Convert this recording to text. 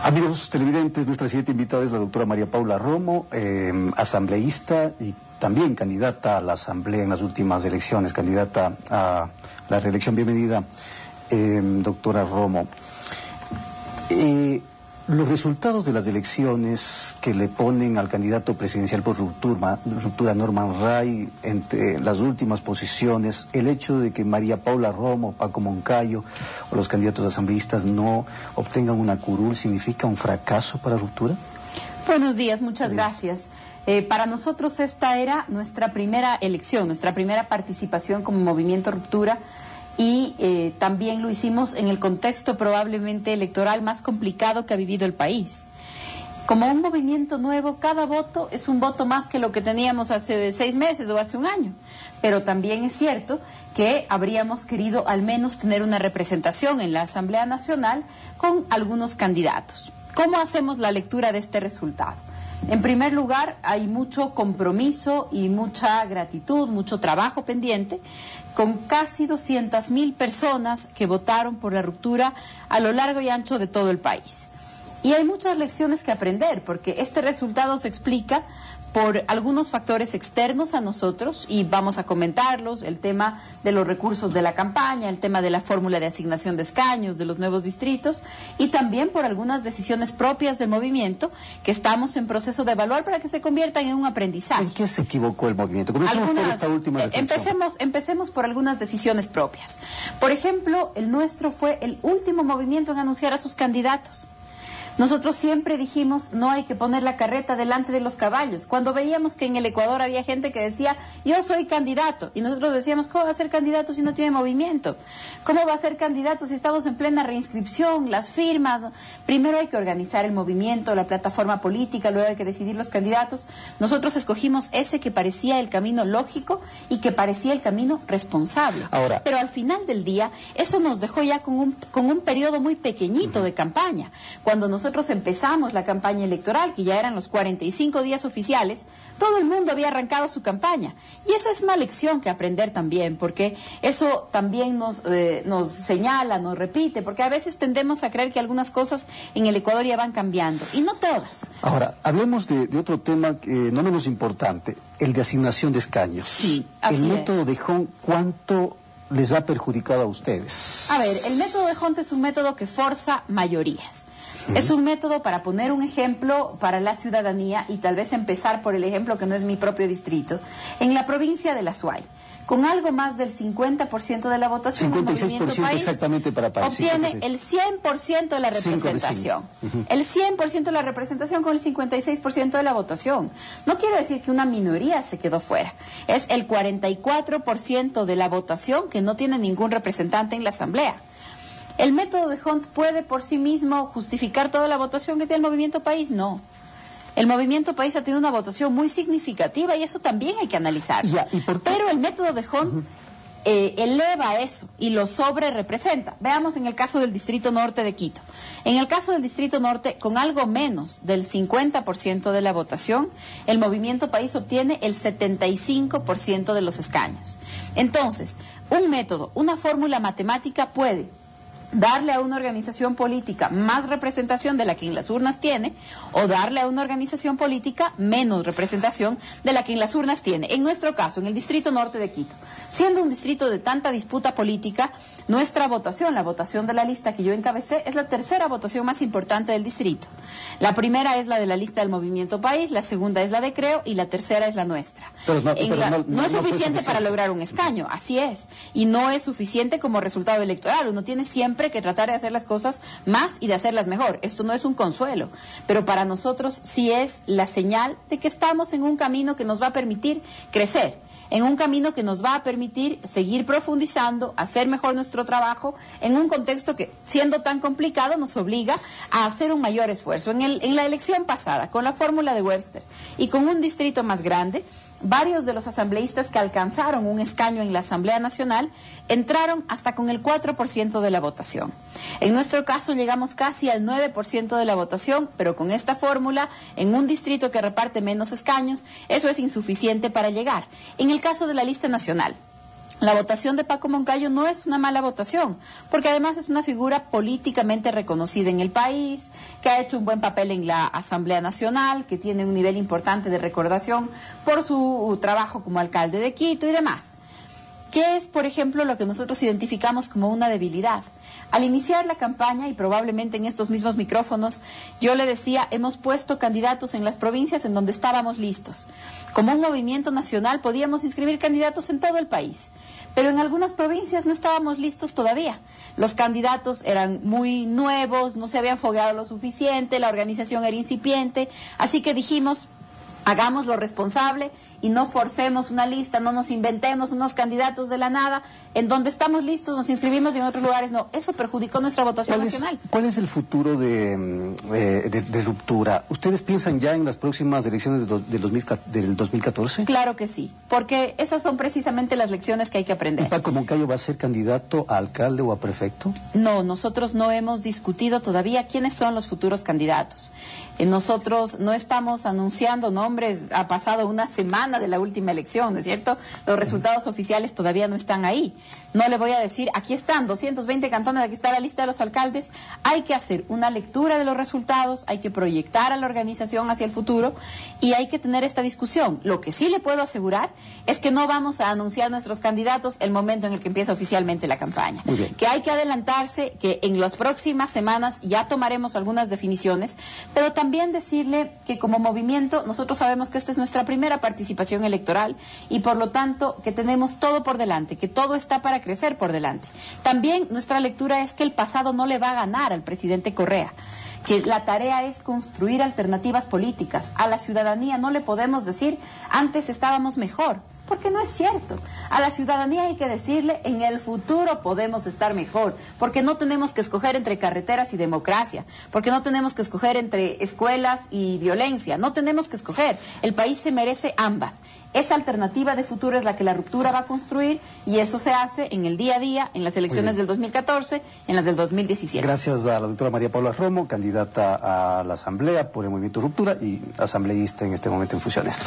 Amigos televidentes, nuestra siguiente invitada es la doctora María Paula Romo, asambleísta y también candidata a la asamblea en las últimas elecciones, candidata a la reelección. Bienvenida, doctora Romo. Los resultados de las elecciones que le ponen al candidato presidencial por ruptura Norman Ray entre las últimas posiciones, el hecho de que María Paula Romo, Paco Moncayo o los candidatos asambleístas no obtengan una curul, ¿significa un fracaso para ruptura? Buenos días, muchas gracias. Para nosotros esta era nuestra primera elección, nuestra primera participación como movimiento Ruptura. Y también lo hicimos en el contexto probablemente electoral más complicado que ha vivido el país. Como un movimiento nuevo, cada voto es un voto más que lo que teníamos hace 6 meses o hace un año. Pero también es cierto que habríamos querido al menos tener una representación en la Asamblea Nacional con algunos candidatos. ¿Cómo hacemos la lectura de este resultado? En primer lugar, hay mucho compromiso y mucha gratitud, mucho trabajo pendiente, con casi 200.000 personas que votaron por la ruptura a lo largo y ancho de todo el país. Y hay muchas lecciones que aprender, porque este resultado se explica por algunos factores externos a nosotros, y vamos a comentarlos: el tema de los recursos de la campaña, el tema de la fórmula de asignación de escaños, de los nuevos distritos, y también por algunas decisiones propias del movimiento que estamos en proceso de evaluar para que se conviertan en un aprendizaje. ¿En qué se equivocó el movimiento? Comencemos por esta última reflexión. Empecemos por algunas decisiones propias. Por ejemplo, el nuestro fue el último movimiento en anunciar a sus candidatos. Nosotros siempre dijimos, no hay que poner la carreta delante de los caballos. Cuando veíamos que en el Ecuador había gente que decía, yo soy candidato, y nosotros decíamos, ¿cómo va a ser candidato si no tiene movimiento? ¿Cómo va a ser candidato si estamos en plena reinscripción, las firmas? Primero hay que organizar el movimiento, la plataforma política, luego hay que decidir los candidatos. Nosotros escogimos ese que parecía el camino lógico y que parecía el camino responsable. Ahora, pero al final del día, eso nos dejó ya con un periodo muy pequeñito de campaña. Cuando nosotros empezamos la campaña electoral, que ya eran los 45 días oficiales, todo el mundo había arrancado su campaña. Y esa es una lección que aprender también, porque eso también nos señala, nos repite, porque a veces tendemos a creer que algunas cosas en el Ecuador ya van cambiando, y no todas. Ahora, hablemos de otro tema no menos importante, el de asignación de escaños. Sí, así el método de Hont, ¿cuánto les ha perjudicado a ustedes? A ver, el método de Hont es un método que forza mayorías. Es un método para poner un ejemplo para la ciudadanía, y tal vez empezar por el ejemplo que no es mi propio distrito. En la provincia de La Suay, con algo más del 50% de la votación, 56% país exactamente para país, obtiene el 100% de la representación. El 100% de la representación con el 56% de la votación. No quiero decir que una minoría se quedó fuera. Es el 44% de la votación que no tiene ningún representante en la asamblea. ¿El método de Hont puede por sí mismo justificar toda la votación que tiene el Movimiento País? No. El Movimiento País ha tenido una votación muy significativa y eso también hay que analizar. Pero el método de Hont eleva eso y lo sobrerepresenta. Veamos en el caso del Distrito Norte de Quito. En el caso del Distrito Norte, con algo menos del 50% de la votación, el Movimiento País obtiene el 75% de los escaños. Entonces, un método, una fórmula matemática puede darle a una organización política más representación de la que en las urnas tiene, o darle a una organización política menos representación de la que en las urnas tiene. En nuestro caso, en el Distrito Norte de Quito, siendo un distrito de tanta disputa política, nuestra votación, la votación de la lista que yo encabecé, es la tercera votación más importante del distrito. La primera es la de la lista del Movimiento País, la segunda es la de Creo y la tercera es la nuestra. No es suficiente para lograr un escaño, así es, y no es suficiente como resultado electoral. Uno tiene siempre que tratar de hacer las cosas más y de hacerlas mejor. Esto no es un consuelo, pero para nosotros sí es la señal de que estamos en un camino que nos va a permitir crecer, en un camino que nos va a permitir seguir profundizando, hacer mejor nuestro trabajo, en un contexto que, siendo tan complicado, nos obliga a hacer un mayor esfuerzo. En la elección pasada, con la fórmula de Webster y con un distrito más grande, varios de los asambleístas que alcanzaron un escaño en la Asamblea Nacional entraron hasta con el 4% de la votación. En nuestro caso llegamos casi al 9% de la votación, pero con esta fórmula, en un distrito que reparte menos escaños, eso es insuficiente para llegar. En el caso de la lista nacional, La votación de Paco Moncayo no es una mala votación, porque además es una figura políticamente reconocida en el país, que ha hecho un buen papel en la Asamblea Nacional, que tiene un nivel importante de recordación por su trabajo como alcalde de Quito y demás. ¿Qué es, por ejemplo, lo que nosotros identificamos como una debilidad? Al iniciar la campaña, y probablemente en estos mismos micrófonos, yo le decía, hemos puesto candidatos en las provincias en donde estábamos listos. Como un movimiento nacional podíamos inscribir candidatos en todo el país, pero en algunas provincias no estábamos listos todavía. Los candidatos eran muy nuevos, no se habían fogueado lo suficiente, la organización era incipiente, así que dijimos, hagamos lo responsable y no forcemos una lista, no nos inventemos unos candidatos de la nada, en donde estamos listos nos inscribimos y en otros lugares no. Eso perjudicó nuestra votación nacional. ¿Cuál es el futuro de Ruptura? ¿Ustedes piensan ya en las próximas elecciones del 2014? Claro que sí, porque esas son precisamente las lecciones que hay que aprender. ¿Y Paco Moncayo va a ser candidato a alcalde o a prefecto? No, nosotros no hemos discutido todavía quiénes son los futuros candidatos. Nosotros no estamos anunciando nombres, ha pasado una semana de la última elección, ¿no es cierto? Los resultados oficiales todavía no están ahí. No le voy a decir, aquí están 220 cantones, aquí está la lista de los alcaldes. Hay que hacer una lectura de los resultados, hay que proyectar a la organización hacia el futuro y hay que tener esta discusión. Lo que sí le puedo asegurar es que no vamos a anunciar nuestros candidatos el momento en el que empieza oficialmente la campaña. Que hay que adelantarse, que en las próximas semanas ya tomaremos algunas definiciones, pero también decirle que como movimiento nosotros sabemos que esta es nuestra primera participación electoral y por lo tanto que tenemos todo por delante, que todo está para crecer por delante. También nuestra lectura es que el pasado no le va a ganar al presidente Correa, que la tarea es construir alternativas políticas. A la ciudadanía no le podemos decir, antes estábamos mejor, porque no es cierto. A la ciudadanía hay que decirle, en el futuro podemos estar mejor, porque no tenemos que escoger entre carreteras y democracia, porque no tenemos que escoger entre escuelas y violencia, no tenemos que escoger. El país se merece ambas. Esa alternativa de futuro es la que la Ruptura va a construir y eso se hace en el día a día, en las elecciones del 2014, en las del 2017. Gracias a la doctora María Paula Romo, candidata a la Asamblea por el Movimiento Ruptura y asambleísta en este momento en funciones.